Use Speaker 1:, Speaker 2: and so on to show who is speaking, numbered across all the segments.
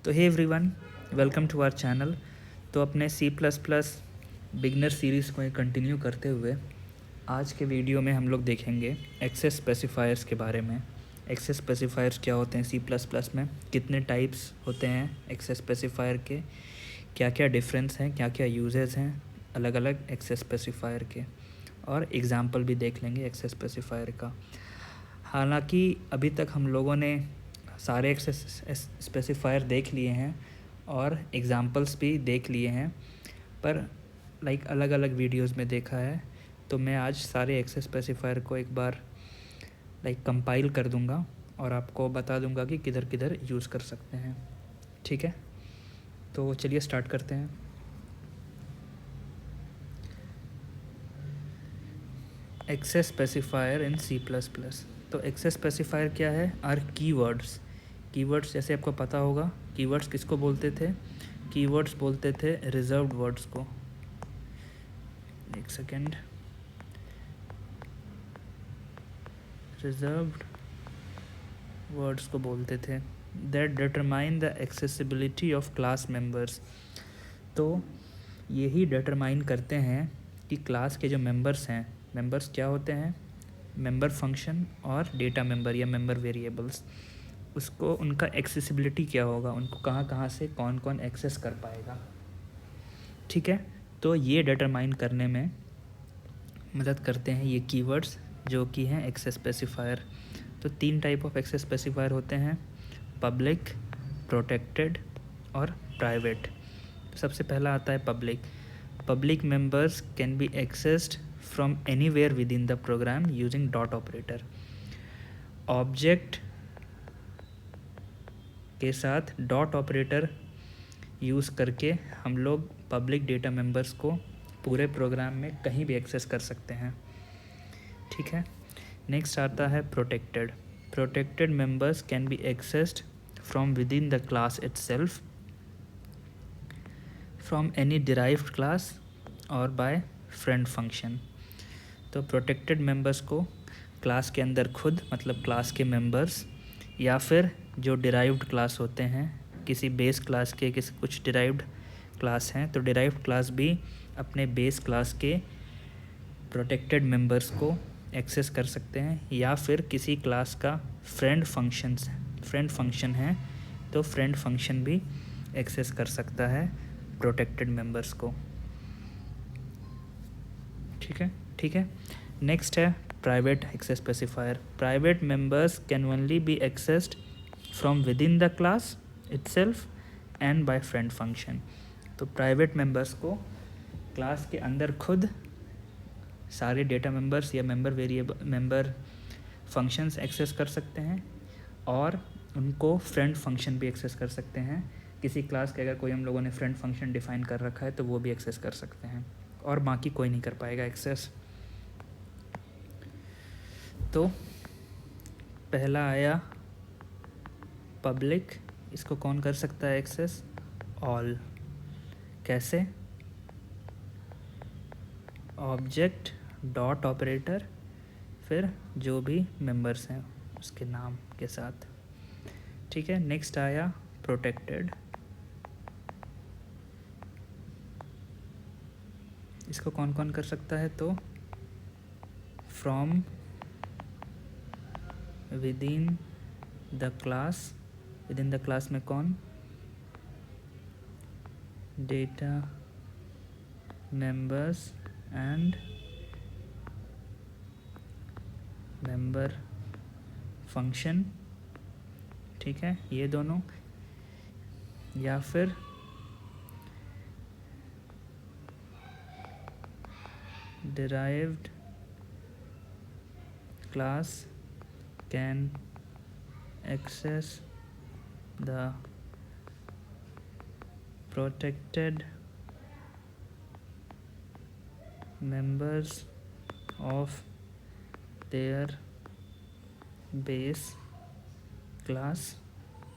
Speaker 1: तो hey everyone, welcome to our channel. तो अपने C plus plus beginner series को कंटिन्यू करते हुए आज के वीडियो में हम लोग देखेंगे एक्सेस स्पेसिफायर्स के बारे में। एक्सेस स्पेसिफायर्स क्या होते हैं सी प्लस प्लस में, कितने टाइप्स होते हैं एक्सेस स्पेसिफायर के, क्या क्या डिफरेंस हैं, क्या क्या यूजेस हैं अलग अलग एक्सेस स्पेसिफायर के, और एग्ज़ाम्पल भी देख लेंगे एक्सेस स्पेसिफायर का। हालांकि अभी तक हम लोगों ने सारे एक्सेस स्पेसिफायर देख लिए हैं और एग्ज़ाम्पल्स भी देख लिए हैं, पर अलग अलग वीडियोस में देखा है। तो मैं आज सारे एक्सेस स्पेसिफायर को एक बार कंपाइल कर दूंगा और आपको बता दूंगा कि किधर किधर यूज़ कर सकते हैं। ठीक है, तो चलिए स्टार्ट करते हैं। एक्सेस स्पेसिफायर इन सी प्लस प्लस। तो एक्सेस स्पेसिफायर क्या है? Are keywords. कीवर्ड्स जैसे आपको पता होगा, कीवर्ड्स किसको बोलते थे? कीवर्ड्स बोलते थे रिजर्व्ड वर्ड्स को। एक सेकेंड, रिजर्व्ड वर्ड्स को बोलते थे। That determine the accessibility of class members. तो यही डिटरमाइन करते हैं कि क्लास के जो मेंबर्स हैं, मेंबर्स क्या होते हैं? मेंबर फंक्शन और डेटा मेंबर या मेंबर वेरिएबल्स, उसको उनका एक्सेसिबिलिटी क्या होगा, उनको कहाँ कहाँ से कौन कौन एक्सेस कर पाएगा। ठीक है, तो ये डिटरमाइन करने में मदद करते हैं ये कीवर्ड्स जो कि हैं एक्सेस स्पेसिफायर। तो 3 टाइप ऑफ एक्सेस स्पेसिफायर होते हैं, पब्लिक, प्रोटेक्टेड और प्राइवेट। तो सबसे पहला आता है public. Public members can be accessed from anywhere within the program using dot operator. Object के साथ डॉट ऑपरेटर यूज़ करके हम लोग पब्लिक डेटा मेंबर्स को पूरे प्रोग्राम में कहीं भी एक्सेस कर सकते हैं। ठीक है, नेक्स्ट आता है protected. Protected members can be accessed from within the class itself, from any derived class और बाय फ्रेंड फंक्शन। तो प्रोटेक्टेड मेंबर्स को क्लास के अंदर खुद, मतलब क्लास के मेंबर्स, या फिर जो डिराइव्ड क्लास होते हैं किसी बेस क्लास के, किसी कुछ डिराइव्ड क्लास हैं तो डिराइव्ड क्लास भी अपने बेस क्लास के प्रोटेक्टेड मेंबर्स को एक्सेस कर सकते हैं, या फिर किसी क्लास का फ्रेंड फंक्शन है तो फ्रेंड फंक्शन भी एक्सेस कर सकता है प्रोटेक्टेड मेंबर्स को। ठीक है। नेक्स्ट है private access specifier. Private members can only be accessed from within the class itself and by friend function. तो प्राइवेट मेंबर्स को क्लास के अंदर खुद सारे डेटा मेंबर्स या मेंबर फंक्शंस एक्सेस कर सकते हैं, और उनको फ्रेंड फंक्शन भी एक्सेस कर सकते हैं। किसी क्लास के अगर कोई हम लोगों ने फ्रेंड फंक्शन डिफाइन कर रखा है तो वो भी एक्सेस कर सकते हैं, और बाकी कोई नहीं कर पाएगा एक्सेस। तो पहला आया पब्लिक, इसको कौन कर सकता है एक्सेस? ऑल। कैसे? ऑब्जेक्ट डॉट ऑपरेटर, फिर जो भी मेंबर्स हैं उसके नाम के साथ। ठीक है, नेक्स्ट आया प्रोटेक्टेड। इसको कौन कौन कर सकता है? तो from within the class. With in the class में कौन? Data members and member function. ठीक है, ये दोनों, या फिर derived class can access the protected members of their base class।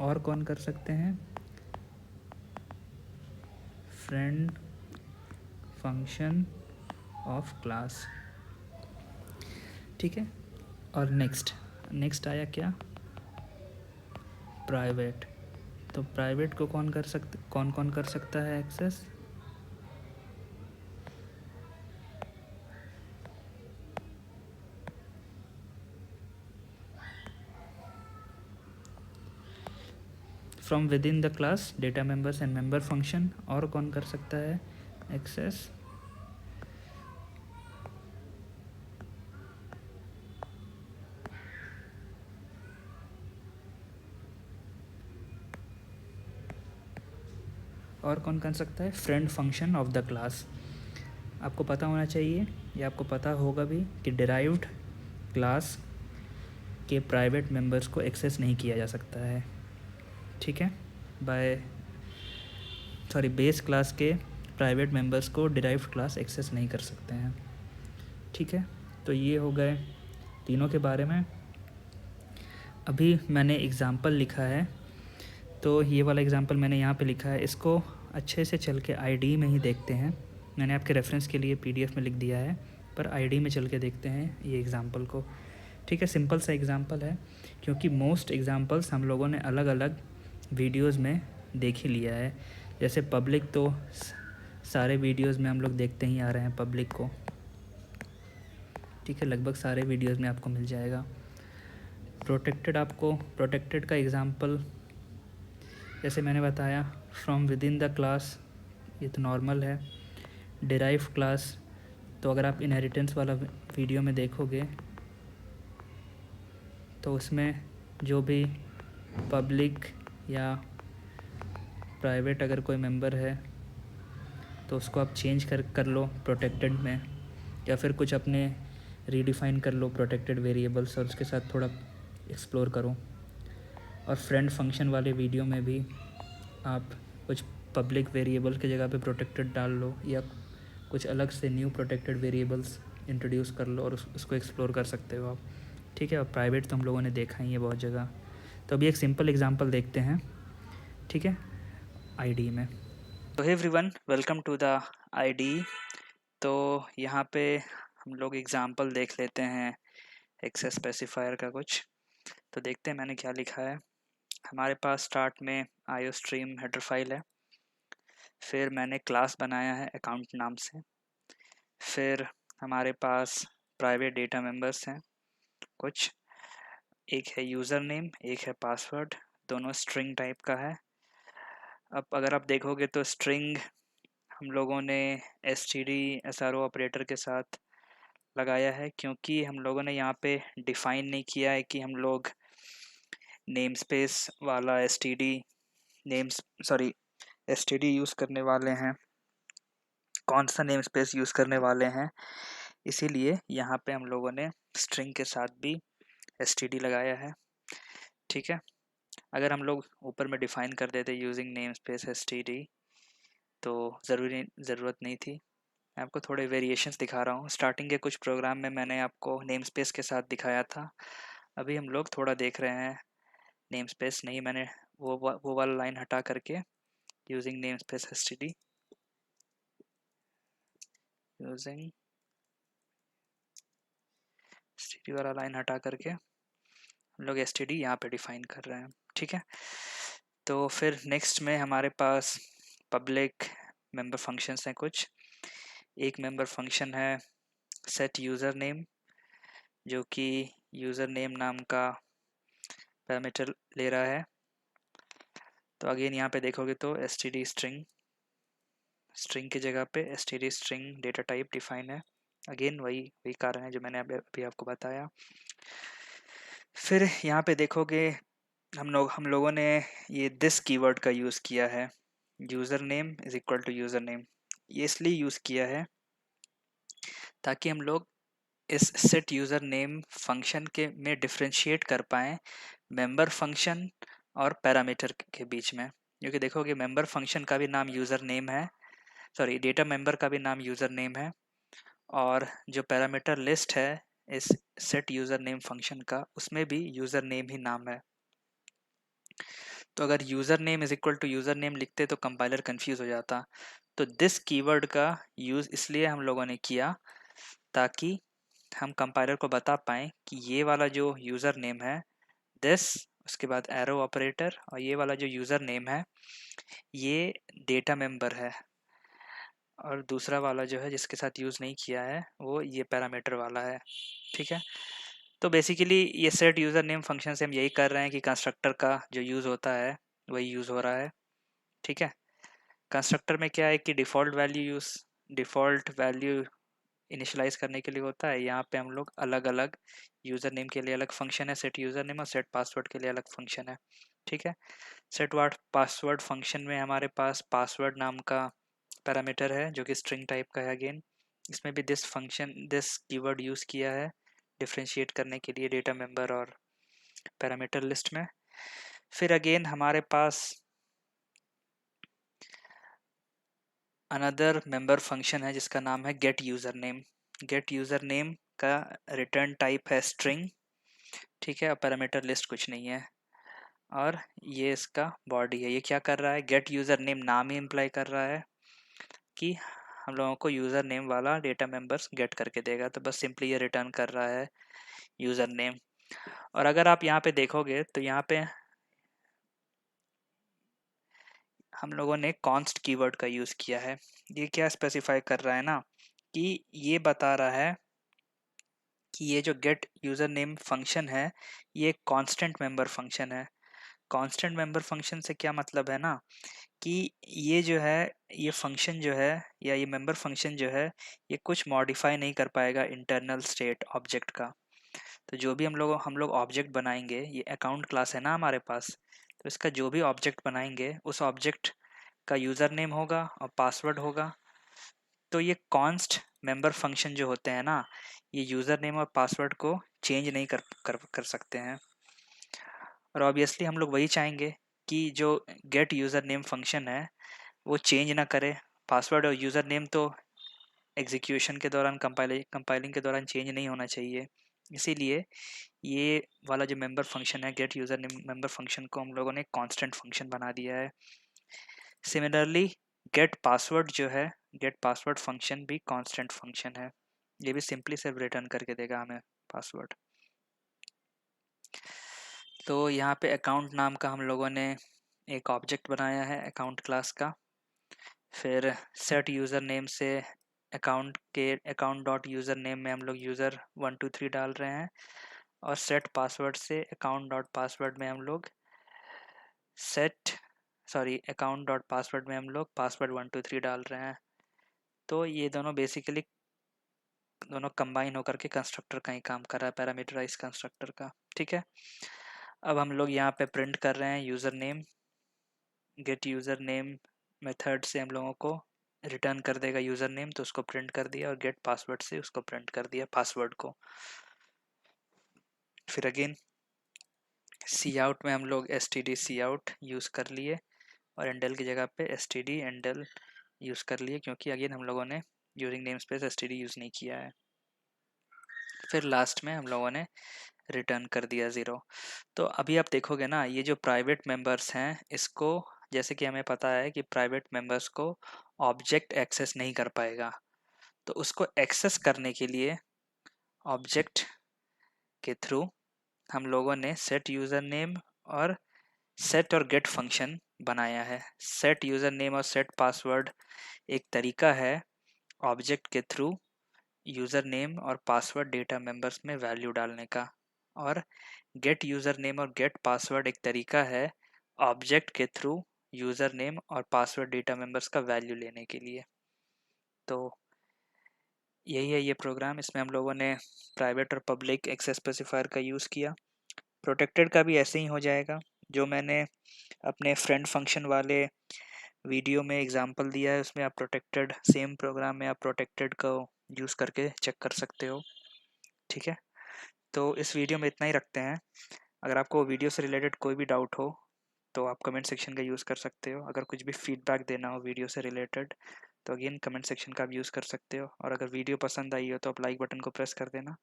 Speaker 1: और कौन कर सकते हैं? Friend function of class. ठीक है, और नेक्स्ट आया क्या? प्राइवेट। तो प्राइवेट को कौन कौन कर सकता है access? From within the class data members and member function. और कौन कर सकता है एक्सेस? और कौन कर सकता है? Friend function of the class. आपको पता होना चाहिए, या आपको पता होगा भी, कि डिराइव्ड क्लास के प्राइवेट मेंबर्स को एक्सेस नहीं किया जा सकता है, ठीक है, बेस क्लास के प्राइवेट मेंबर्स को डिराइव्ड क्लास एक्सेस नहीं कर सकते हैं, ठीक है। तो ये हो गए तीनों के बारे में। अभी मैंने एग्ज़ाम्पल लिखा है, तो ये वाला एग्ज़ाम्पल मैंने यहाँ पे लिखा है, इसको अच्छे से चल के आईडी में ही देखते हैं। मैंने आपके रेफरेंस के लिए पीडीएफ में लिख दिया है, पर आईडी में चल के देखते हैं ये एग्ज़ाम्पल को, ठीक है। सिंपल सा एग्ज़ाम्पल है, क्योंकि मोस्ट एग्ज़ाम्पल्स हम लोगों ने अलग अलग वीडियोज़ में देख ही लिया है। जैसे पब्लिक तो सारे वीडियोज़ में हम लोग देखते ही आ रहे हैं पब्लिक को, ठीक है, लगभग सारे वीडियोज़ में आपको मिल जाएगा। प्रोटेक्टेड का एग्ज़ाम्पल जैसे मैंने बताया, from within the class, ये तो नॉर्मल है। डिराइव क्लास, तो अगर आप इनहेरिटेंस वाला वीडियो में देखोगे तो उसमें जो भी पब्लिक या प्राइवेट अगर कोई मेंबर है तो उसको आप चेंज कर लो प्रोटेक्टेड में, या फिर कुछ अपने रीडिफ़ाइन कर लो प्रोटेक्टेड वेरिएबल्स और उसके साथ थोड़ा एक्सप्लोर करो। और फ्रेंड फंक्शन वाले वीडियो में भी आप कुछ पब्लिक वेरिएबल की जगह पे प्रोटेक्टेड डाल लो, या कुछ अलग से न्यू प्रोटेक्टेड वेरिएबल्स इंट्रोड्यूस कर लो और उसको एक्सप्लोर कर सकते हो आप, ठीक है। और प्राइवेट तो हम लोगों ने देखा ही है बहुत जगह। तो अभी एक सिंपल एग्जांपल देखते हैं, ठीक है, आईडी में। तो hey everyone, welcome to the IDE. तो यहाँ पे हम लोग एग्जांपल देख लेते हैं एक्सेस स्पेसिफायर का कुछ। तो देखते हैं मैंने क्या लिखा है। हमारे पास स्टार्ट में आईओ स्ट्रीम हेडर फाइल है, फिर मैंने क्लास बनाया है अकाउंट नाम से, फिर हमारे पास प्राइवेट डेटा मेंबर्स हैं कुछ, एक है यूज़र नेम, एक है पासवर्ड, दोनों स्ट्रिंग टाइप का है। अब अगर आप देखोगे तो स्ट्रिंग हम लोगों ने std_sro ऑपरेटर के साथ लगाया है, क्योंकि हम लोगों ने यहाँ पे डिफ़ाइन नहीं किया है कि हम लोग नेम स्पेस वाला एसटीडी यूज़ करने वाले हैं, कौन सा नेम स्पेस यूज़ करने वाले हैं। इसीलिए यहाँ पे हम लोगों ने स्ट्रिंग के साथ भी एसटीडी लगाया है, ठीक है। अगर हम लोग ऊपर में डिफ़ाइन कर देते यूजिंग नेम स्पेस एसटीडी तो ज़रूरत नहीं थी। मैं आपको थोड़े वेरिएशंस दिखा रहा हूँ। स्टार्टिंग के कुछ प्रोग्राम में मैंने आपको नेम स्पेस के साथ दिखाया था, अभी हम लोग थोड़ा देख रहे हैं नेम स्पेस नहीं, मैंने वो वाला लाइन हटा करके using name space STD, using STD वाला लाइन हटा करके हम लोग एसटीडी यहाँ पे डिफाइन कर रहे हैं, ठीक है। तो फिर नेक्स्ट में हमारे पास पब्लिक मेंबर फंक्शंस हैं कुछ। एक मेंबर फंक्शन है सेट यूज़र नेम, जो कि यूज़र नेम नाम का पैरामीटर ले रहा है। तो अगेन यहाँ पे देखोगे तो std स्ट्रिंग की जगह पे std string data type define है। अगेन वही कारण है जो मैंने अभी आपको बताया। फिर यहाँ पे देखोगे हम लोगों ने ये दिस कीवर्ड का यूज़ किया है, user name is equal to user name. ये इसलिए यूज़ किया है ताकि हम लोग इस सेट यूज़र नेम फंक्शन के में डिफ्रेंशिएट कर पाएँ मेंबर फंक्शन और पैरामीटर के बीच में। क्योंकि देखोगे मेंबर फंक्शन का भी नाम यूज़र नेम है, डेटा मेंबर का भी नाम यूज़र नेम है, और जो पैरामीटर लिस्ट है इस सेट यूज़र नेम फंक्शन का, उसमें भी यूज़र नेम ही नाम है। तो अगर user name is equal to user name लिखते तो कंपाइलर कंफ्यूज हो जाता। तो दिस कीवर्ड का यूज़ इसलिए हम लोगों ने किया ताकि हम कंपाइलर को बता पाएँ कि ये वाला जो यूज़र नेम है दिस उसके बाद एरो ऑपरेटर, और ये वाला जो यूज़र नेम है ये डेटा मेंबर है, और दूसरा वाला जो है जिसके साथ यूज़ नहीं किया है वो ये पैरामीटर वाला है। ठीक है, तो बेसिकली ये सेट यूज़र नेम फंक्शन से हम यही कर रहे हैं कि कंस्ट्रक्टर का जो यूज़ होता है वही यूज़ हो रहा है। ठीक है, कंस्ट्रक्टर में क्या है कि डिफ़ॉल्ट वैल्यू इनिशियलाइज़ करने के लिए होता है। यहाँ पे हम लोग अलग अलग यूज़र नेम के लिए अलग फंक्शन है सेट यूज़र नेम, और सेट पासवर्ड के लिए अलग फंक्शन है। ठीक है, सेट पासवर्ड फंक्शन में हमारे पास पासवर्ड नाम का पैरामीटर है जो कि स्ट्रिंग टाइप का है। अगेन इसमें भी दिस कीवर्ड यूज़ किया है डिफ्रेंशिएट करने के लिए डेटा मेंबर और पैरामीटर लिस्ट में। फिर अगेन हमारे पास अनदर मेंबर फंक्शन है जिसका नाम है gate user name. Gate user name का रिटर्न टाइप है स्ट्रिंग। ठीक है, पैरामीटर लिस्ट कुछ नहीं है, और ये इसका बॉडी है। ये क्या कर रहा है, गेट यूज़र नेम नाम ही इम्प्लाई कर रहा है कि हम लोगों को यूज़र नेम वाला डेटा मेंबर्स गेट करके देगा, तो बस सिंपली ये रिटर्न कर रहा है यूज़र नेम। और अगर आप यहाँ पे देखोगे तो यहाँ पे हम लोगों ने कॉन्स्ट कीवर्ड का यूज़ किया है। ये क्या स्पेसिफाई कर रहा है ना, कि ये बता रहा है कि ये जो गेट यूज़र नेम फंक्शन है ये कांस्टेंट मेंबर फंक्शन है। कांस्टेंट मेंबर फंक्शन से क्या मतलब है ना, कि ये जो है ये फंक्शन जो है या ये मेंबर फंक्शन जो है ये कुछ मॉडिफाई नहीं कर पाएगा इंटरनल स्टेट ऑब्जेक्ट का। तो जो भी हम लोग ऑब्जेक्ट बनाएंगे, ये अकाउंट क्लास है ना हमारे पास, तो इसका जो भी ऑब्जेक्ट बनाएंगे उस ऑब्जेक्ट का यूज़र नेम होगा और पासवर्ड होगा। तो ये कॉन्स्ट मेंबर फंक्शन जो होते हैं ना, ये यूज़र नेम और पासवर्ड को चेंज नहीं कर सकते हैं। और ऑब्वियसली हम लोग वही चाहेंगे कि जो गेट यूज़र नेम फंक्शन है वो चेंज ना करे। पासवर्ड और यूज़र नेम तो एग्जीक्यूशन के दौरान कंपाइलिंग के दौरान चेंज नहीं होना चाहिए। इसीलिए ये वाला जो मेंबर फंक्शन है gate user name member function को हम लोगों ने कांस्टेंट फंक्शन बना दिया है। सिमिलरली गेट पासवर्ड जो है, गेट पासवर्ड फंक्शन भी कांस्टेंट फंक्शन है। ये भी सिंपली सिर्फ रिटर्न करके देगा हमें पासवर्ड। तो यहाँ पे अकाउंट नाम का हम लोगों ने एक ऑब्जेक्ट बनाया है अकाउंट क्लास का। फिर सेट यूज़र नेम से अकाउंट डॉट यूज़र नेम में हम लोग यूज़र 123 डाल रहे हैं, और सेट पासवर्ड से अकाउंट डॉट पासवर्ड में हम लोग अकाउंट डॉट पासवर्ड में हम लोग पासवर्ड 123 डाल रहे हैं। तो ये दोनों बेसिकली दोनों कंबाइन होकर के कंस्ट्रक्टर का ही काम कर रहा है, पैरामीटराइज कंस्ट्रक्टर का। ठीक है, अब हम लोग यहाँ पे प्रिंट कर रहे हैं user name. Gate user name method से हम लोगों को रिटर्न कर देगा यूज़र नेम, तो उसको प्रिंट कर दिया, और गेट पासवर्ड से उसको प्रिंट कर दिया पासवर्ड को। फिर अगेन सी आउट में हम लोग std सी आउट यूज़ कर लिए, और एंडल की जगह पे std एंडल यूज़ कर लिए, क्योंकि अगेन हम लोगों ने using name space std use नहीं किया है। फिर लास्ट में हम लोगों ने रिटर्न कर दिया 0। तो अभी आप देखोगे ना, ये जो प्राइवेट मेंबर्स हैं इसको, जैसे कि हमें पता है कि प्राइवेट मेंबर्स को ऑब्जेक्ट एक्सेस नहीं कर पाएगा, तो उसको एक्सेस करने के लिए ऑब्जेक्ट के थ्रू हम लोगों ने सेट यूज़र नेम और सेट और गेट फंक्शन बनाया है। सेट यूज़र नेम और सेट पासवर्ड एक तरीका है ऑब्जेक्ट के थ्रू यूज़र नेम और पासवर्ड डेटा मेंबर्स में वैल्यू डालने का, और गेट यूज़र नेम और गेट पासवर्ड एक तरीका है ऑब्जेक्ट के थ्रू यूज़र नेम और पासवर्ड डेटा मेंबर्स का वैल्यू लेने के लिए। तो यही है ये प्रोग्राम। इसमें हम लोगों ने प्राइवेट और पब्लिक एक्सेस स्पेसिफायर का यूज़ किया। प्रोटेक्टेड का भी ऐसे ही हो जाएगा, जो मैंने अपने फ्रेंड फंक्शन वाले वीडियो में एग्जांपल दिया है उसमें आप प्रोटेक्टेड, सेम प्रोग्राम में आप प्रोटेक्टेड को यूज़ करके चेक कर सकते हो। ठीक है, तो इस वीडियो में इतना ही रखते हैं। अगर आपको वीडियो से रिलेटेड कोई भी डाउट हो तो आप कमेंट सेक्शन का यूज़ कर सकते हो। अगर कुछ भी फीडबैक देना हो वीडियो से रिलेटेड तो अगेन कमेंट सेक्शन का आप यूज़ कर सकते हो। और अगर वीडियो पसंद आई हो तो आप लाइक बटन को प्रेस कर देना,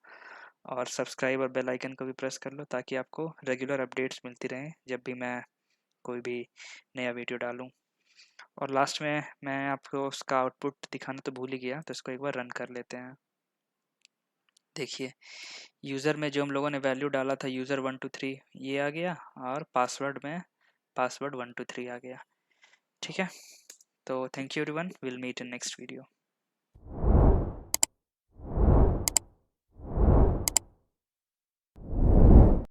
Speaker 1: और सब्सक्राइब और बेल आइकन को भी प्रेस कर लो, ताकि आपको रेगुलर अपडेट्स मिलती रहें जब भी मैं कोई भी नया वीडियो डालूँ। और लास्ट में मैं आपको उसका आउटपुट दिखाना तो भूल ही गया, तो इसको एक बार रन कर लेते हैं। देखिए यूज़र में जो हम लोगों ने वैल्यू डाला था यूज़र 123 ये आ गया, और पासवर्ड में पासवर्ड 123 आ गया। ठीक है, तो thank you everyone, will meet in next video.